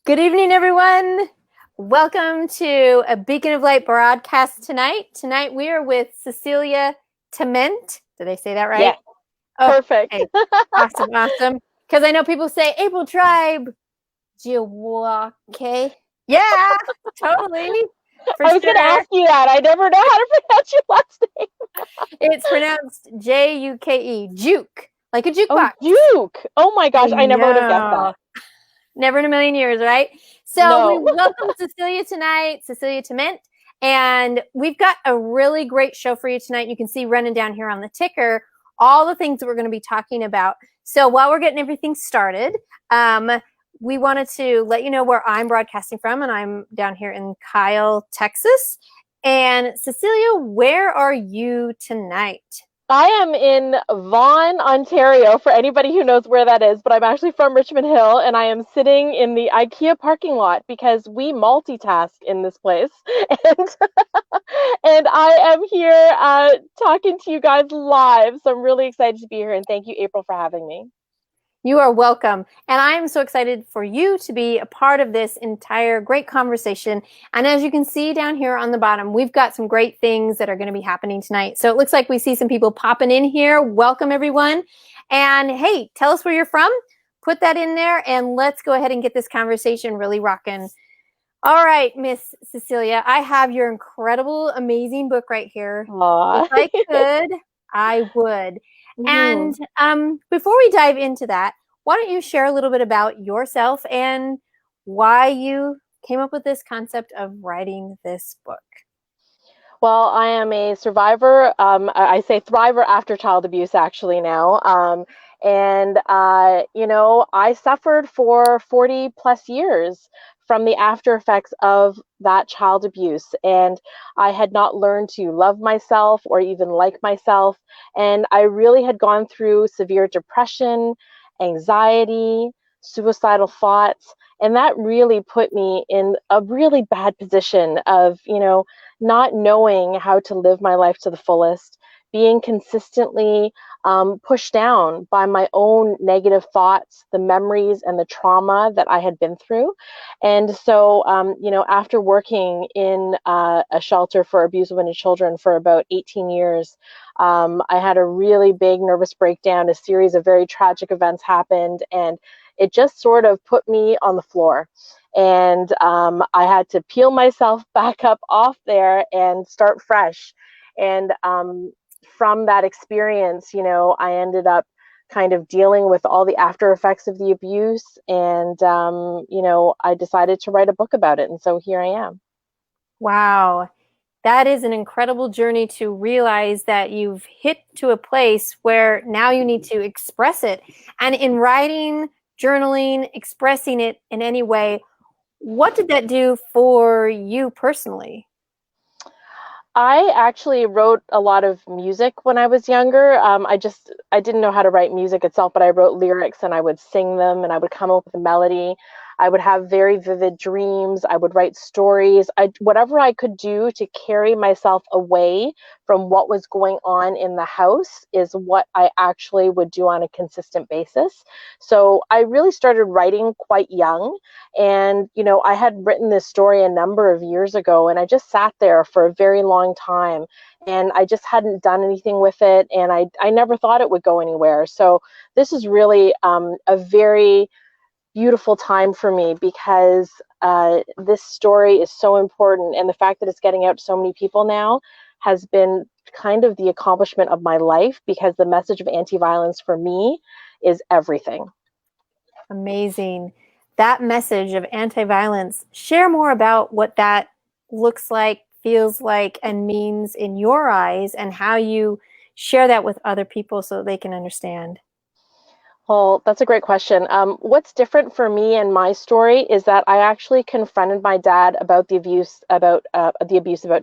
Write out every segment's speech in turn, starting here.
Good evening, everyone. Welcome to a Beacon of Light broadcast tonight. Tonight we are with Cecilia Tement. Did I say that right? Yeah, perfect. Okay. Awesome. Because I know people say April Tribe, Jiwake. Yeah, totally. For I was going to sure. ask you that. I never know how to pronounce your last name. It's pronounced Juke, Juke, like a Oh, jukebox. Duke. Oh my I gosh, I never would have guessed that. know. Never in a million years, right? So we No. welcome Cecilia tonight, Cecilia Tement, and we've got a really great show for you tonight. You can see running down here on the ticker all the things that we're going to be talking about. So while we're getting everything started, we wanted to let you know where I'm broadcasting from, and I'm down here in Kyle, Texas. And Cecilia, where are you tonight? I am in Vaughan, Ontario, for anybody who knows where that is, but I'm actually from Richmond Hill, and I am sitting in the IKEA parking lot because we multitask in this place. And, and I am here talking to you guys live, so I'm really excited to be here, and thank you, April, for having me. You are welcome. And I am so excited for you to be a part of this entire great conversation. And as you can see down here on the bottom, we've got some great things that are going to be happening tonight. So it looks like we see some people popping in here. Welcome, everyone. And hey, tell us where you're from. Put that in there and let's go ahead and get this conversation really rocking. All right, Miss Cecilia, I have your incredible, amazing book right here. If Aww. I could, I would. Mhm. And before we dive into that, why don't you share a little bit about yourself and why you came up with this concept of writing this book? Well, I am a survivor. I say thriver after child abuse, actually, now. I suffered for 40 plus years from the after effects of that child abuse. And I had not learned to love myself or even like myself. And I really had gone through severe depression, anxiety, suicidal thoughts. And that really put me in a really bad position of, not knowing how to live my life to the fullest, being consistently pushed down by my own negative thoughts, the memories, and the trauma that I had been through. And so, after working in a shelter for abuse of women and children for about 18 years, I had a really big nervous breakdown. A series of very tragic events happened, and it just sort of put me on the floor. And I had to peel myself back up off there and start fresh. And from that experience, I ended up kind of dealing with all the after effects of the abuse. And, I decided to write a book about it. And so here I am. Wow. That is an incredible journey to realize that you've hit to a place where now you need to express it. And in writing, journaling, expressing it in any way, what did that do for you personally? I actually wrote a lot of music when I was younger. I didn't know how to write music itself, but I wrote lyrics and I would sing them and I would come up with a melody. I would have very vivid dreams. I would write stories. Whatever I could do to carry myself away from what was going on in the house is what I actually would do on a consistent basis. So I really started writing quite young. And, I had written this story a number of years ago, and I just sat there for a very long time. And I just hadn't done anything with it. And I never thought it would go anywhere. So this is really a very beautiful time for me because this story is so important. And the fact that it's getting out to so many people now has been kind of the accomplishment of my life, because the message of anti-violence for me is everything. Amazing. That message of anti-violence, share more about what that looks like, feels like, and means in your eyes, and how you share that with other people so they can understand. Well, that's a great question. What's different for me and my story is that I actually confronted my dad about the abuse about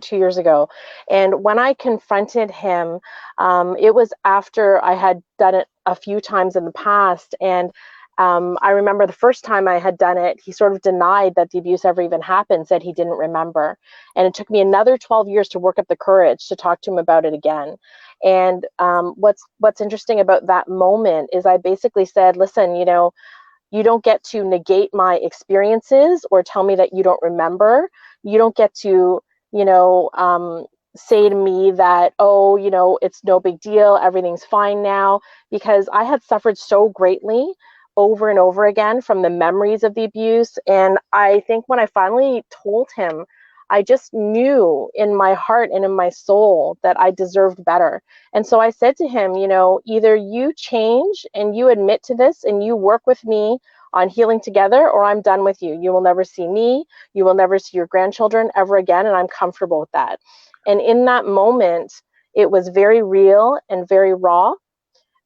2 years ago, and when I confronted him, it was after I had done it a few times in the past, and I remember the first time I had done it, he sort of denied that the abuse ever even happened, said he didn't remember, and it took me another 12 years to work up the courage to talk to him about it again. And what's interesting about that moment is I basically said, listen, You don't get to negate my experiences or tell me that you don't remember. You don't get to, say to me that, oh, it's no big deal, everything's fine now, because I had suffered so greatly over and over again from the memories of the abuse. And I think when I finally told him, I just knew in my heart and in my soul that I deserved better. And so I said to him, either you change and you admit to this and you work with me on healing together, or I'm done with you. You will never see me. You will never see your grandchildren ever again. And I'm comfortable with that. And in that moment, it was very real and very raw.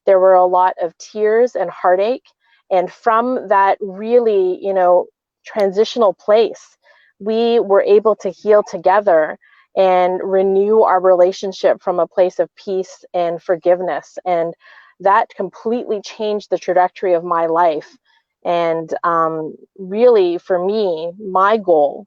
There were a lot of tears and heartache. And from that really, transitional place, we were able to heal together and renew our relationship from a place of peace and forgiveness. And that completely changed the trajectory of my life. And really, for me, my goal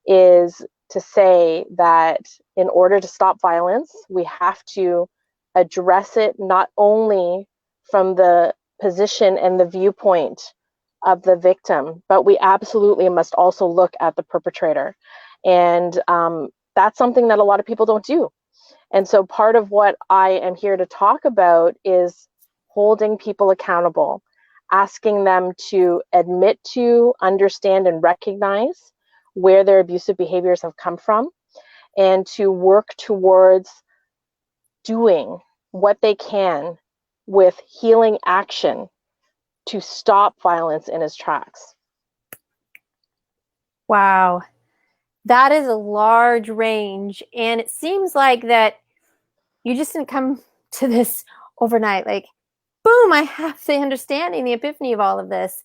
is to say that in order to stop violence, we have to address it not only from the position and the viewpoint of the victim, but we absolutely must also look at the perpetrator. And that's something that a lot of people don't do. And so part of what I am here to talk about is holding people accountable, asking them to admit to, understand, and recognize where their abusive behaviors have come from, and to work towards doing what they can with healing action to stop violence in its tracks. Wow. That is a large range. And it seems like that you just didn't come to this overnight. Like, boom, I have the understanding, the epiphany of all of this.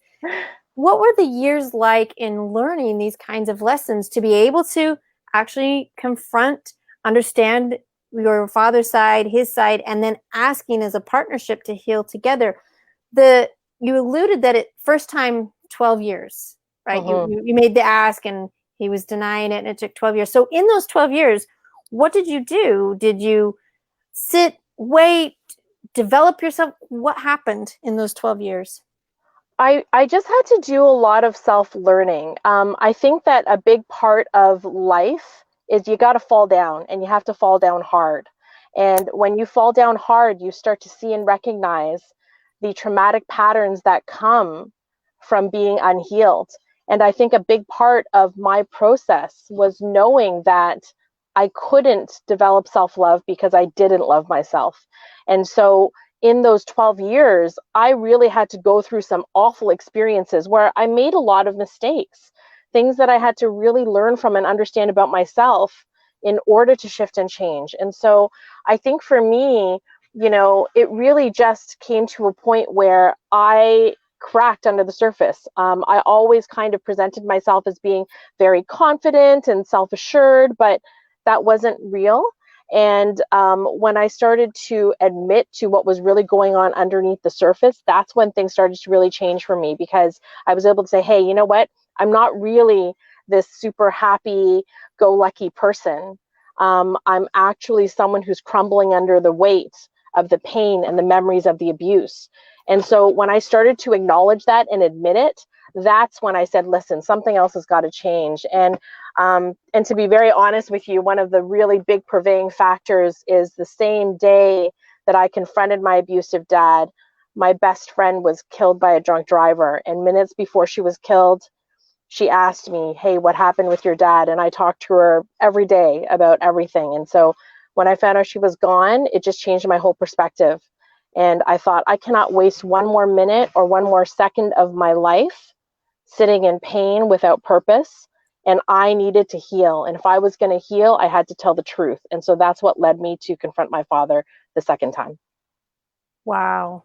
What were the years like in learning these kinds of lessons to be able to actually confront, understand your father's side, his side, and then asking as a partnership to heal together? You alluded that it first time 12 years, right? Mm-hmm. You made the ask and he was denying it, and it took 12 years. So in those 12 years, what did you do? Did you sit, wait, develop yourself? What happened in those 12 years? I just had to do a lot of self-learning. I think that a big part of life is you got to fall down, and you have to fall down hard. And when you fall down hard, you start to see and recognize the traumatic patterns that come from being unhealed. And I think a big part of my process was knowing that I couldn't develop self-love because I didn't love myself. And so in those 12 years, I really had to go through some awful experiences where I made a lot of mistakes, things that I had to really learn from and understand about myself in order to shift and change. And so I think for me, it really just came to a point where I cracked under the surface. I always kind of presented myself as being very confident and self-assured, but that wasn't real. And when I started to admit to what was really going on underneath the surface, that's when things started to really change for me, because I was able to say, hey, you know what? I'm not really this super happy go lucky person. I'm actually someone who's crumbling under the weight of the pain and the memories of the abuse. And so when I started to acknowledge that and admit it, that's when I said, listen, something else has got to change. And to be very honest with you, one of the really big purveying factors is the same day that I confronted my abusive dad, my best friend was killed by a drunk driver. And minutes before she was killed, she asked me, hey, what happened with your dad? And I talked to her every day about everything. And so when I found out she was gone, it just changed my whole perspective. And I thought, I cannot waste one more minute or one more second of my life sitting in pain without purpose. And I needed to heal. And if I was going to heal, I had to tell the truth. And so that's what led me to confront my father the second time. Wow.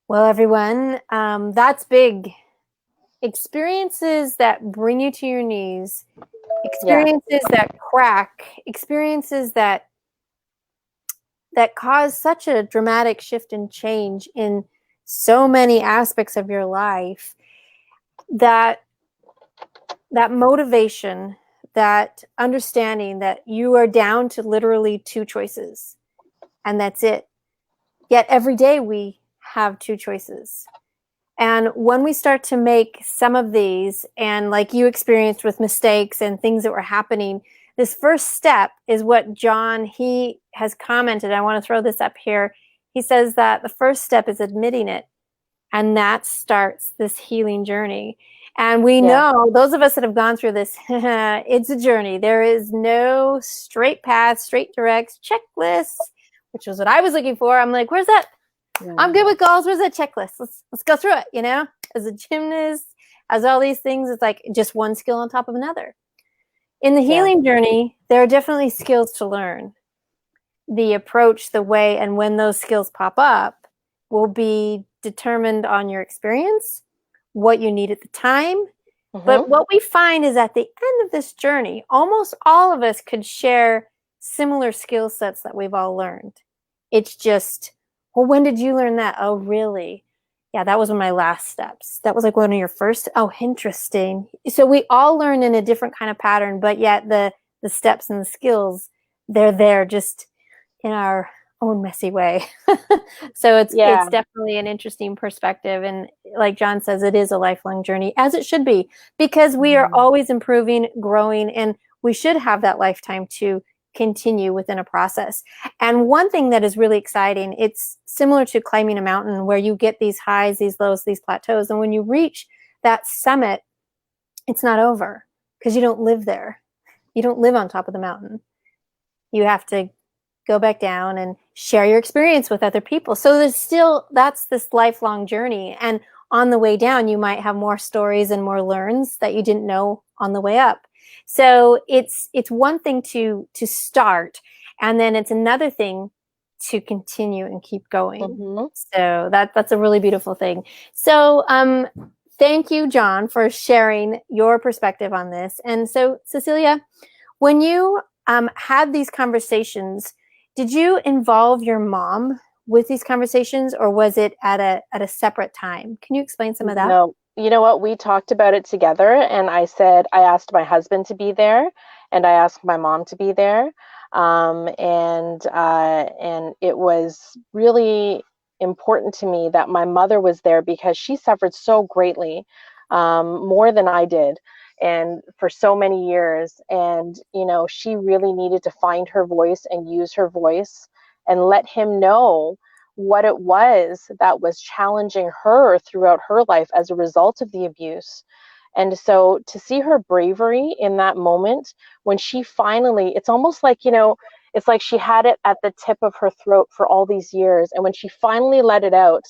Well, everyone, that's big. Experiences that bring you to your knees, experiences that crack, experiences that cause such a dramatic shift and change in so many aspects of your life, that motivation, that understanding that you are down to literally two choices and that's it. Yet every day we have two choices. And when we start to make some of these, and like you experienced with mistakes and things that were happening, this first step is what John, he has commented. I want to throw this up here. He says that the first step is admitting it. And that starts this healing journey. And we know, those of us that have gone through this, it's a journey. There is no straight path, straight direct checklist, which was what I was looking for. I'm like, where's that? I'm good with goals. Where's that checklist? Let's go through it. You know, as a gymnast, as all these things, it's like just one skill on top of another. In the healing journey, there are definitely skills to learn. The approach, the way, and when those skills pop up will be determined on your experience, what you need at the time. But what we find is at the end of this journey, almost all of us could share similar skill sets that we've all learned. It's just, well, when did you learn that? Oh, really? Yeah, that was one of my last steps. That was like one of your first. Oh, interesting. So we all learn in a different kind of pattern, but yet the steps and the skills, they're there just in our own messy way. So it's definitely an interesting perspective. And like John says, it is a lifelong journey, as it should be, because we are always improving, growing, and we should have that lifetime to continue within a process. And one thing that is really exciting, it's similar to climbing a mountain where you get these highs, these lows, these plateaus. And when you reach that summit, it's not over because you don't live there. You don't live on top of the mountain. You have to go back down and share your experience with other people. So that's this lifelong journey. And on the way down, you might have more stories and more learns that you didn't know on the way up. So it's one thing to start, and then it's another thing to continue and keep going. So that's a really beautiful thing. So thank you, John, for sharing your perspective on this. And so, Cecilia, when you had these conversations, did you involve your mom with these conversations, or was it at a separate time? Can you explain some of that? No, you know what? We talked about it together, and I asked my husband to be there, and I asked my mom to be there, and it was really important to me that my mother was there because she suffered so greatly, more than I did, and for so many years. And she really needed to find her voice and use her voice and let him know what it was that was challenging her throughout her life as a result of the abuse. And so to see her bravery in that moment, when she finally, it's almost like, it's like she had it at the tip of her throat for all these years. And when she finally let it out,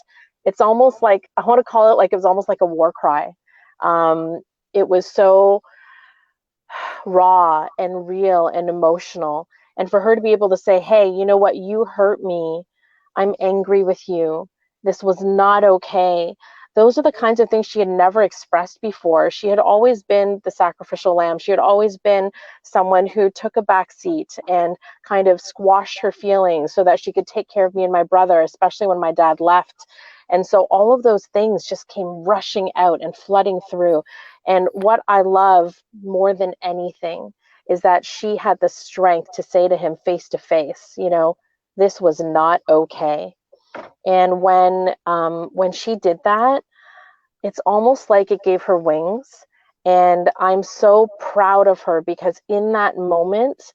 it's almost like, I want to call it like, it was almost like a war cry. It was so raw and real and emotional. And for her to be able to say, hey, you know what, you hurt me. I'm angry with you. This was not okay. Those are the kinds of things she had never expressed before. She had always been the sacrificial lamb. She had always been someone who took a back seat and kind of squashed her feelings so that she could take care of me and my brother, especially when my dad left. And so all of those things just came rushing out and flooding through. And what I love more than anything is that she had the strength to say to him face to face, this was not okay. And when she did that, it's almost like it gave her wings. And I'm so proud of her because in that moment,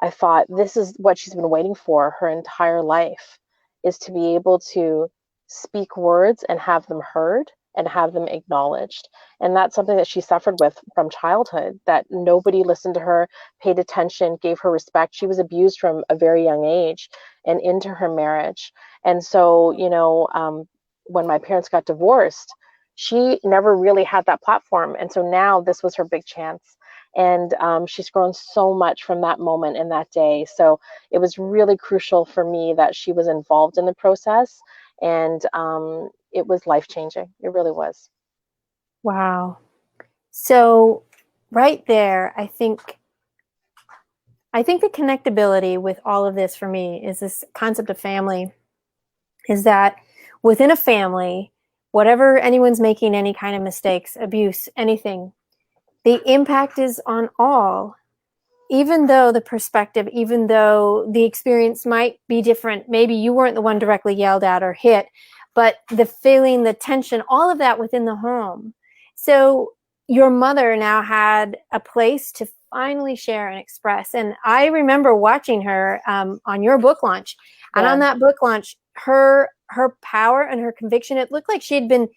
I thought, this is what she's been waiting for her entire life, is to be able to speak words and have them heard and have them acknowledged. And that's something that she suffered with from childhood, that nobody listened to her, paid attention, gave her respect. She was abused from a very young age and into her marriage. And so, when my parents got divorced, she never really had that platform. And so now this was her big chance. And she's grown so much from that moment and that day. So it was really crucial for me that she was involved in the process. And it was life-changing. It really was. Wow. So right there, I think the connectability with all of this for me is this concept of family, is that within a family, whatever anyone's making any kind of mistakes, abuse, anything, the impact is on all. Even though the perspective, even though the experience might be different, maybe you weren't the one directly yelled at or hit, but the feeling, the tension, all of that within the home. So your mother now had a place to finally share and express. And I remember watching her on your book launch. And on that book launch, her power and her conviction, it looked like she had been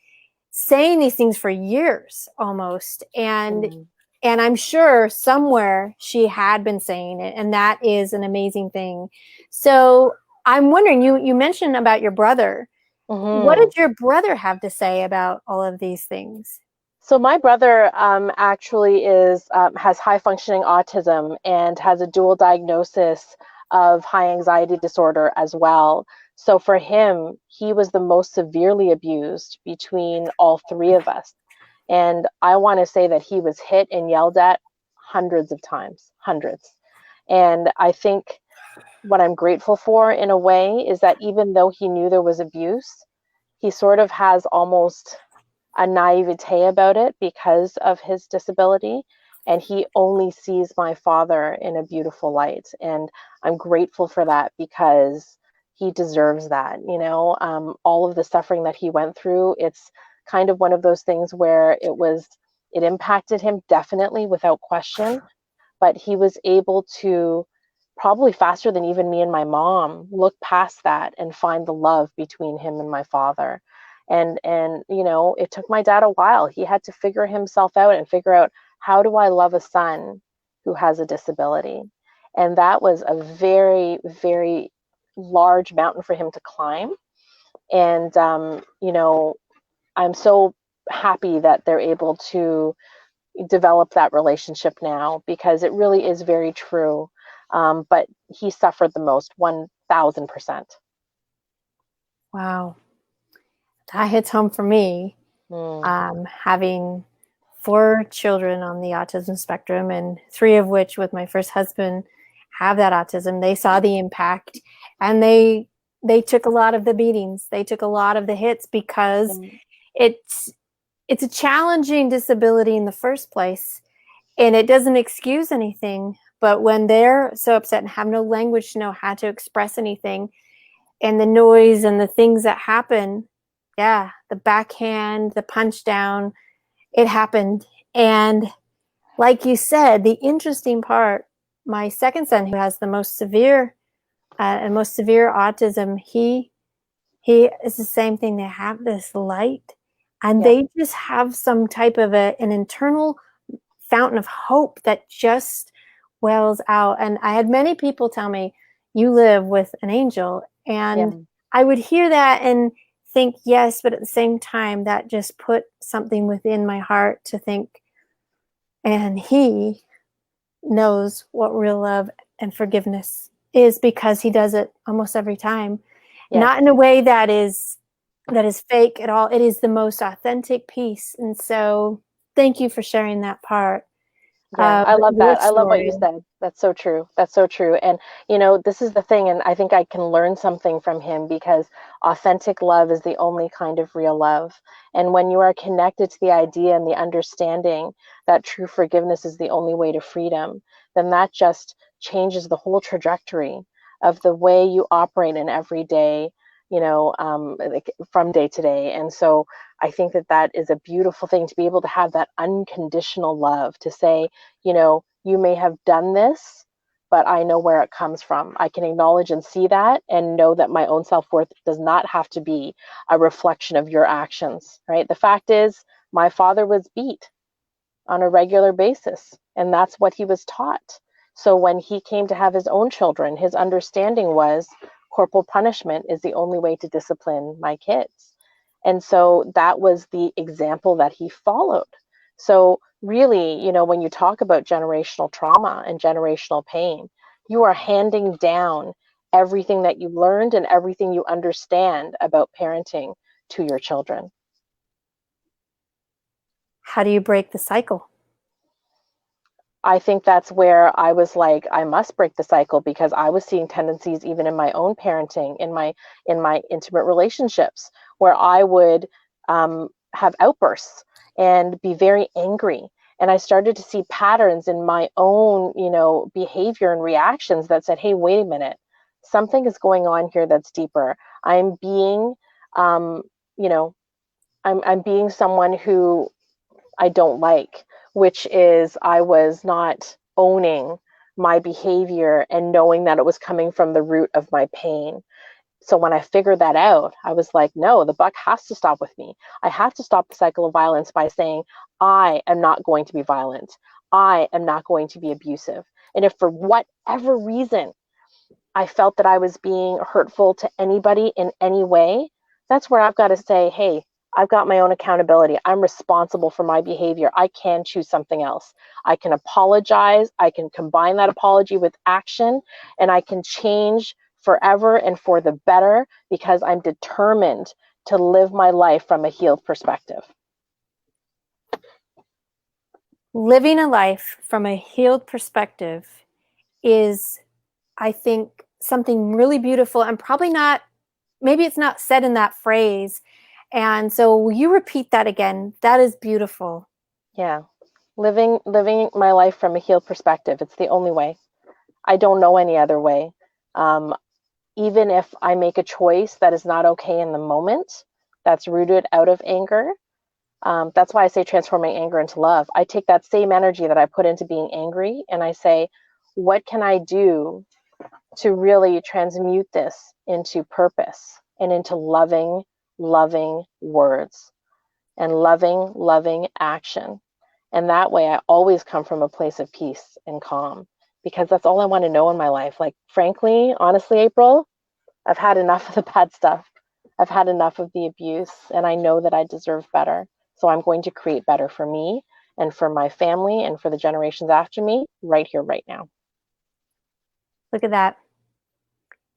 saying these things for years almost. And I'm sure somewhere she had been saying it. And that is an amazing thing. So I'm wondering, you mentioned about your brother. What did your brother have to say about all of these things? So my brother actually has high functioning autism and has a dual diagnosis of high anxiety disorder as well. So for him, he was the most severely abused between all three of us. And I want to say that he was hit and yelled at hundreds of times, hundreds. And I think what I'm grateful for in a way is that even though he knew there was abuse, he sort of has almost a naivete about it because of his disability. And he only sees my father in a beautiful light. And I'm grateful for that because he deserves that. All of the suffering that he went through, it's kind of one of those things where it impacted him definitely without question, but he was able to, probably faster than even me and my mom, look past that and find the love between him and my father. And it took my dad a while. He had to figure himself out and figure out, how do I love a son who has a disability? And that was a very, very large mountain for him to climb. And I'm so happy that they're able to develop that relationship now, because it really is very true. But he suffered the most, 1000%. Wow. That hits home for me. Having 4 children on the autism spectrum, and 3 of which with my first husband have that autism. They saw the impact, and they took a lot of the beatings. They took a lot of the hits because it's a challenging disability in the first place, and it doesn't excuse anything. But when they're so upset and have no language to know how to express anything, and the noise and the things that happen, yeah, the backhand, the punch down, it happened. And like you said, the interesting part, my second son, who has the most severe autism, he is the same thing. They have this light, and they just have some type of an internal fountain of hope that just wells out. And I had many people tell me, you live with an angel. And I would hear that and think, yes, but at the same time, that just put something within my heart to think, and he knows what real love and forgiveness is, because he does it almost every time. Not in a way that is fake at all. It is the most authentic piece. And so thank you for sharing that part. I love Your that. I love what story. you said. That's so true. That's so true. And, this is the thing. And I think I can learn something from him, because authentic love is the only kind of real love. And when you are connected to the idea and the understanding that true forgiveness is the only way to freedom, then that just changes the whole trajectory of the way you operate in every day, like from day to day. And so I think that is a beautiful thing, to be able to have that unconditional love, to say, you may have done this, but I know where it comes from. I can acknowledge and see that, and know that my own self-worth does not have to be a reflection of your actions, right? The fact is, my father was beat on a regular basis, and that's what he was taught. So when he came to have his own children, his understanding was corporal punishment is the only way to discipline my kids. And so that was the example that he followed. So really, when you talk about generational trauma and generational pain, you are handing down everything that you learned and everything you understand about parenting to your children. How do you break the cycle? I think that's where I was like, I must break the cycle, because I was seeing tendencies even in my own parenting, in my intimate relationships, where I would have outbursts and be very angry. And I started to see patterns in my own, behavior and reactions that said, hey, wait a minute, something is going on here that's deeper. I'm being you know, I'm being someone who I don't like, which is I was not owning my behavior and knowing that it was coming from the root of my pain. So when I figured that out, I was like, no, the buck has to stop with me. I have to stop the cycle of violence by saying, I am not going to be violent. I am not going to be abusive. And if for whatever reason I felt that I was being hurtful to anybody in any way, that's where I've got to say, hey, I've got my own accountability. I'm responsible for my behavior. I can choose something else. I can apologize. I can combine that apology with action, and I can change forever and for the better because I'm determined to live my life from a healed perspective. Living a life from a healed perspective is, I think, something really beautiful, and probably not, maybe it's not said in that phrase. And so will you repeat that again? That is beautiful. Yeah. Living my life from a healed perspective. It's the only way. I don't know any other way. Even if I make a choice that is not okay in the moment, that's rooted out of anger. That's why I say transforming anger into love. I take that same energy that I put into being angry and I say, what can I do to really transmute this into purpose and into loving, loving words and loving, loving action? And that way I always come from a place of peace and calm because that's all I want to know in my life. Like, frankly, honestly, April, I've had enough of the bad stuff. I've had enough of the abuse, and I know that I deserve better. So I'm going to create better for me and for my family and for the generations after me right here, right now. Look at that.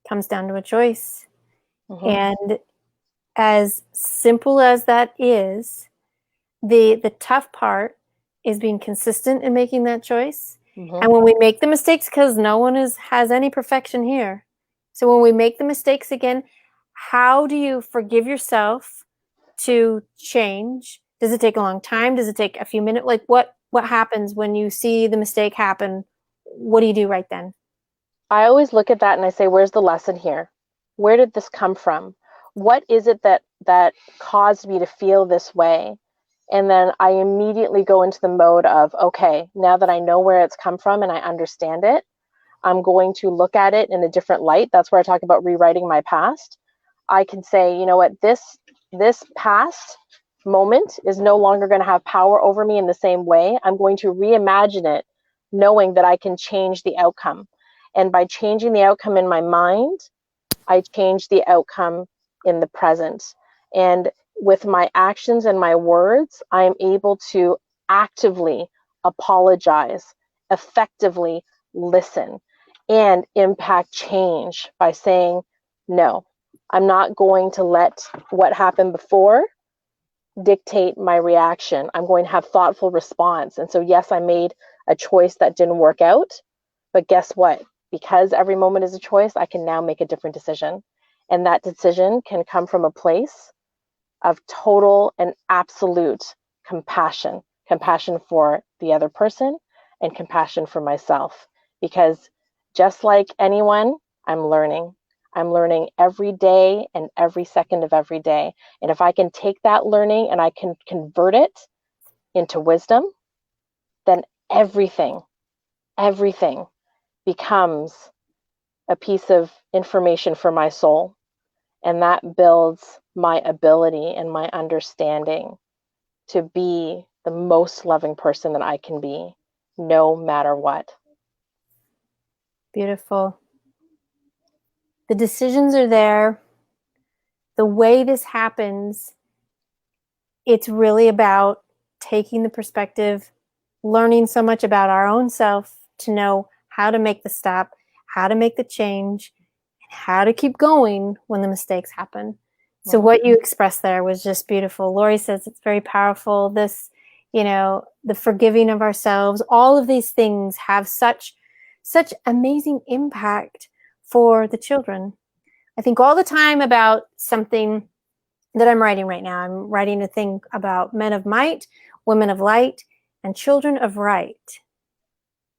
Comes down to a choice. Mm-hmm. And as simple as that is, the tough part is being consistent in making that choice. Mm-hmm. And when we make the mistakes, because no one has any perfection here. So when we make the mistakes again, how do you forgive yourself to change? Does it take a long time? Does it take a few minutes? Like what happens when you see the mistake happen? What do you do right then? I always look at that and I say, where's the lesson here? Where did this come from? What is it that caused me to feel this way? And then I immediately go into the mode of, okay, now that I know where it's come from and I understand it, I'm going to look at it in a different light. That's where I talk about rewriting my past. I can say, you know what, this past moment is no longer going to have power over me in the same way. I'm going to reimagine it, knowing that I can change the outcome. And by changing the outcome in my mind, I change the outcome in the present. And with my actions and my words, I am able to actively apologize, effectively listen, and impact change by saying, no, I'm not going to let what happened before dictate my reaction. I'm going to have thoughtful response. And so, yes, I made a choice that didn't work out, but guess what? Because every moment is a choice, I can now make a different decision. And that decision can come from a place of total and absolute compassion, compassion for the other person and compassion for myself. Because just like anyone, I'm learning. I'm learning every day and every second of every day. And if I can take that learning and I can convert it into wisdom, then everything becomes a piece of information for my soul. And that builds my ability and my understanding to be the most loving person that I can be, no matter what. Beautiful. The decisions are there. The way this happens, it's really about taking the perspective, learning so much about our own self to know how to make the stop, how to make the change, and how to keep going when the mistakes happen. So what you expressed there was just beautiful. Lori says it's very powerful. This, the forgiving of ourselves, all of these things have such amazing impact for the children. I think all the time about something that I'm writing right now. I'm writing a thing about men of might, women of light, and children of right.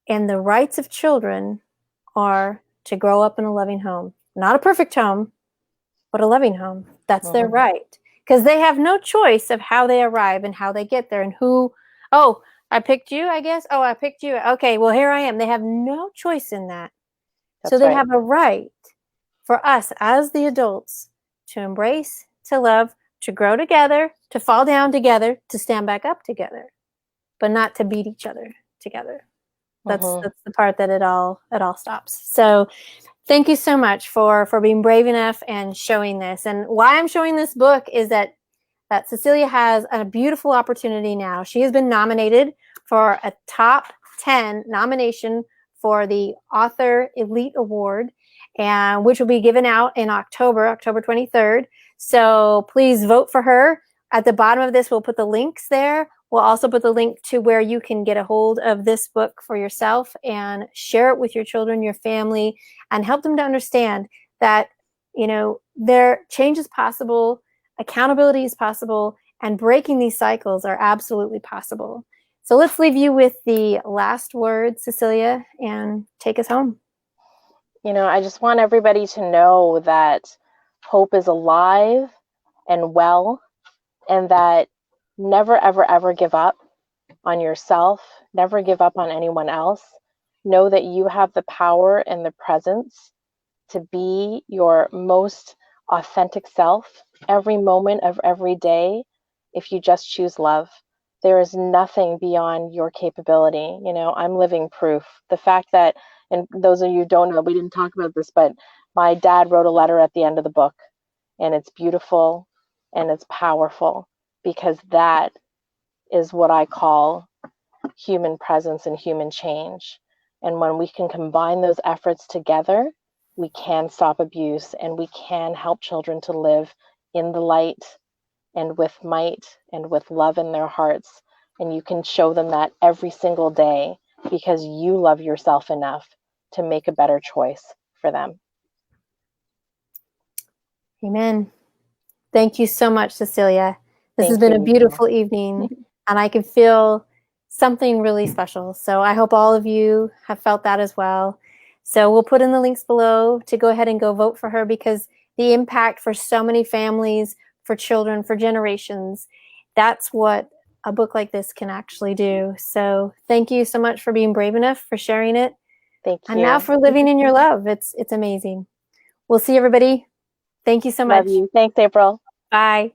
And the rights of children are to grow up in a loving home. Not a perfect home, but a loving home. That's their right. because they have no choice of how they arrive and how they get there and who, oh, I picked you, I guess. Oh, I picked you. Okay, well, here I am. They have no choice in that. So That's they right. have a right for us as the adults to embrace, to love, to grow together, to fall down together, to stand back up together, but not to beat each other together. That's the part that it all stops. So thank you so much for being brave enough and showing this. And why I'm showing this book is that Cecilia has a beautiful opportunity now. She has been nominated for a top 10 nomination for the Author Elite Award, and which will be given out in October 23rd. So please vote for her. At the bottom of this, we'll put the links there. We'll also put the link to where you can get a hold of this book for yourself and share it with your children, your family, and help them to understand that, you know, their change is possible, accountability is possible, and breaking these cycles are absolutely possible. So let's leave you with the last word, Cecilia, and take us home. You know, I just want everybody to know that hope is alive and well, and that never, ever, ever give up on yourself. Never give up on anyone else. Know that you have the power and the presence to be your most authentic self every moment of every day if you just choose love. There is nothing beyond your capability. You know, I'm living proof. The fact that, and those of you who don't know, we didn't talk about this, but my dad wrote a letter at the end of the book, and it's beautiful and it's powerful, because that is what I call human presence and human change. And when we can combine those efforts together, we can stop abuse, and we can help children to live in the light and with might and with love in their hearts. And you can show them that every single day, because you love yourself enough to make a better choice for them. Amen. Thank you so much, Cecilia. This has Thank been a you. beautiful evening, and I can feel something really special. So I hope all of you have felt that as well. So we'll put in the links below to go ahead and go vote for her, because the impact for so many families, for children, for generations, that's what a book like this can actually do. So thank you so much for being brave enough, for sharing it. Thank you. And now for living in your love. It's amazing. We'll see everybody. Thank you so much. Love you. Thanks, April. Bye.